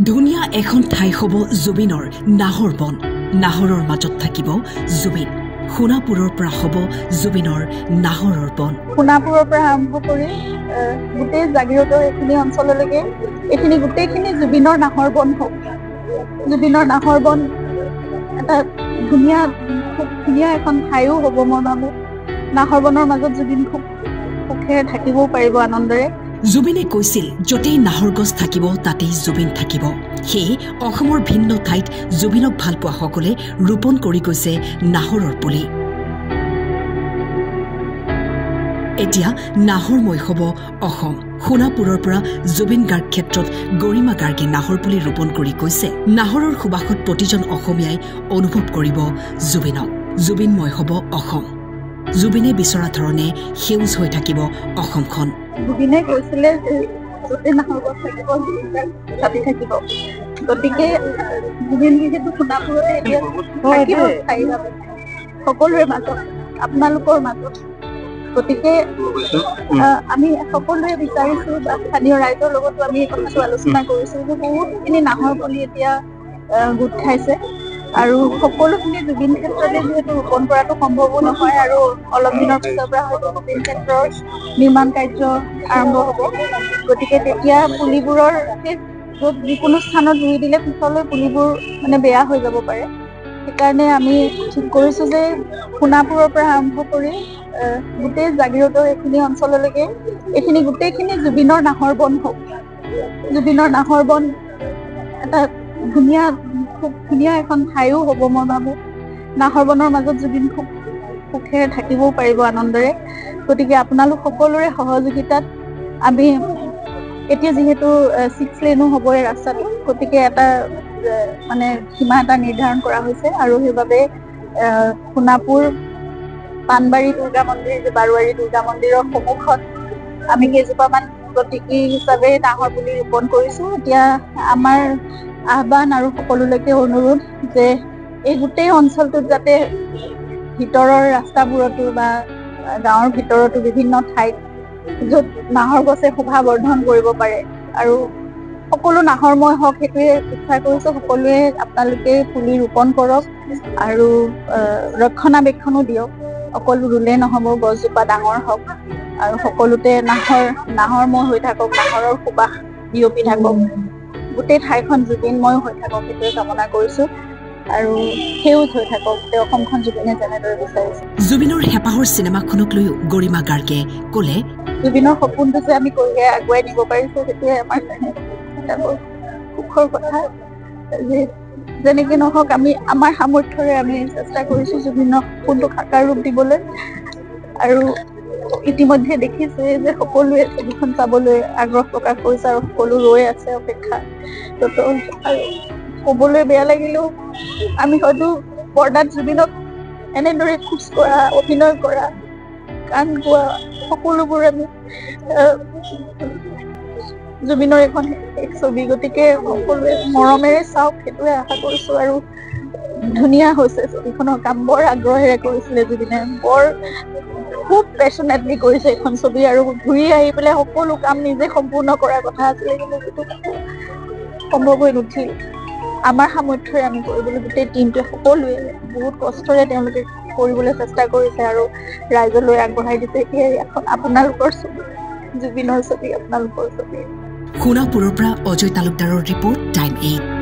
ধুনীয়া এখন ঠাই হ'ব জুবিনৰ নাহৰ বন। নাহৰৰ মাজত থাকিব জুবিন। সোণাপুৰৰ পৰা হ'ব জুবিনৰ নাহৰৰ বন। সোণাপুৰৰ পৰা আৰম্ভ কৰি গোটেই জাগিৰোডৰ এইখিনি অঞ্চললৈকে এইখিনি গোটেইখিনি জুবিনৰ নাহৰ বন হওক। জুবিনৰ নাহৰ বন এটা ধুনীয়া খুব ধুনীয়া এখন ঠাইও হ'ব মই ভাবোঁ। নাহৰ বনৰ মাজত জুবিন খুব সুখেৰে থাকিবও পাৰিব আনন্দেৰে। জুবিনে কৈছিল, য'তেই নাহৰ গছ থাকিব তাতেই জুবিন থাকিব। সেয়ে অসমৰ ভিন্ন ঠাইত জুবিনক ভালপোৱাসকলে ৰোপণ কৰি গৈছে নাহৰৰ পুলি। এতিয়া নাহৰময় হ'ব অসম। সোণাপুৰৰ পৰা জুবিন গাৰ্গ ক্ষেত্ৰত গৰিমা গাৰ্গে নাহৰ পুলি ৰোপণ কৰি কৈছে, নাহৰৰ সুবাসত প্ৰতিজন অসমীয়াই অনুভৱ কৰিব জুবিনক। জুবিনময় হ'ব অসম। জুবিনে বিচৰা ধৰণে সেউজ হৈ থাকিব অসমখন। জুবিনে কৈছিলে যে য'তে নাহৰ গছ থাকিব তাতে থাকিব। গতিকে জুবিন যিহেতু সোণাপুৰতে এতিয়া থাকিব স্থায়ীভাৱে সকলোৰে মাজত, আপোনালোকৰ মাজত। গতিকে আমি সকলোৱে বিচাৰিছো বা স্থানীয় ৰাইজৰ লগতো আমি এই কথাটো আলোচনা কৰিছো যে বহুতখিনি নাহৰ পুলি এতিয়া গোট খাইছে আৰু সকলোখিনি জুবিন ক্ষেত্ৰতে যিহেতু ৰোপণ কৰাটো সম্ভৱো নহয় আৰু অলপ দিনৰ পিছৰ পৰা হয়তো জুবিন ক্ষেত্ৰৰ নিৰ্মাণ কাৰ্য আৰম্ভ হ'ব। গতিকে তেতিয়া পুলিবোৰৰ য'ত যিকোনো স্থানত ৰুই দিলে পিছলৈ পুলিবোৰ মানে বেয়া হৈ যাব পাৰে। সেইকাৰণে আমি ঠিক কৰিছোঁ যে সোণাপুৰৰ পৰা আৰম্ভ কৰি গোটেই জাগিৰোডৰ এইখিনি অঞ্চললৈকে এইখিনি গোটেইখিনি জুবিনৰ নাহৰ বন হওক। জুবিনৰ নাহৰ বন এটা ধুনীয়া খুব ধুনীয়া এখন ঠাইও হ'ব মই ভাবোঁ। নাহৰ বনৰ মাজত জুবিন খুব সুখেৰে থাকিবও পাৰিব আনন্দেৰে। গতিকে আপোনালোক সকলোৰে সহযোগিতাত আমি এতিয়া যিহেতু 6 লেনো হ'ব এই ৰাস্তাটো, গতিকে এটা মানে সীমা এটা নিৰ্ধাৰণ কৰা হৈছে আৰু সেইবাবে সোণাপুৰ পাণবাৰী দুৰ্গা মন্দিৰ, বাৰোৱাৰী দুৰ্গা মন্দিৰৰ সন্মুখত আমি কেইজোপামান প্ৰতীকী হিচাপে নাহৰ পুলি ৰোপণ কৰিছোঁ। এতিয়া আমাৰ আহ্বান আৰু সকলোলৈকে অনুৰোধ যে এই গোটেই অঞ্চলটোত যাতে ভিতৰৰ ৰাস্তাবোৰতো বা গাঁৱৰ ভিতৰতো বিভিন্ন ঠাইত য'ত নাহৰ গছে শোভা বৰ্ধন কৰিব পাৰে আৰু সকলো নাহৰময় হওক সেইটোৱে ইচ্ছা কৰিছোঁ। সকলোৱে আপোনালোকে পুলি ৰোপণ কৰক আৰু ৰক্ষণাবেক্ষণো দিয়ক। অকল ৰুলে নহ'ব, গছজোপা ডাঙৰ হওক আৰু সকলোতে নাহৰময় হৈ থাকক, নাহৰৰ সুবাস বিয়পি থাকক, গোটেই ঠাইখন জুবিনময় হৈ থাকক, সেইটোৱে কামনা কৰিছোঁ আৰু সেউজ হৈ থাকক গোটেই অসমখন জুবিনে যেনেদৰে বিচাৰিছে। জুবিনৰ হেঁপাহৰ চিনেমাখনক লৈও গৰিমা গাৰ্গে ক'লে, জুবিনৰ সপোনটো যে আমি আগুৱাই নিব পাৰিছোঁ সেইটোৱে আমাৰ কাৰণে এটা বৰ সুখৰ কথা। যেনেকে নহওক আমি আমাৰ সামৰ্থ্যৰে আমি চেষ্টা কৰিছোঁ জুবিনৰ সপোনটো সাকাৰ ৰূপ দিবলৈ আৰু ইতিমধ্যে দেখিছে যে সকলোৱে ছবিখন চাবলৈ আগ্ৰহ প্ৰকাশ কৰিছে আৰু সকলো ৰৈ আছে অপেক্ষা। আৰু ক'বলৈ বেয়া লাগিলেও আমি হয়তো পৰ্দাত জুবিনক এনেদৰে খোজ কৰা, অভিনয় কৰা, গান গোৱা সকলোবোৰ আমি জুবিনৰ এখন এক ছবি। গতিকে সকলোৱে মৰমেৰে চাওক সেইটোৱে আশা কৰিছোঁ আৰু ধুনীয়া হৈছে ছবিখনৰ কাম। বৰ আগ্ৰহেৰে কৰিছিলে জুবিনে, খুব পেচনেটলি কৰিছে এইখন ছবি আৰু ঘূৰি আহি পেলাই সকলো কাম নিজে সম্পূৰ্ণ কৰাৰ কথা আছিলে, কিন্তু যিটো সম্ভৱ হৈ নুঠিল। আমাৰ সামৰ্থ্যৰে আমি কৰিবলৈ গোটেই টিমটোৱে সকলোৱে বহুত কষ্টৰে তেওঁলোকে কৰিবলৈ চেষ্টা কৰিছে আৰু ৰাইজলৈ আগবঢ়াই দিছে। সেয়ে এখন আপোনালোকৰ ছবি, জুবিনৰ ছবি, আপোনালোকৰ ছবি। সোণাপুৰৰ পৰা অজয় তালুকদাৰৰ ৰিপৰ্ট, টাইম 8।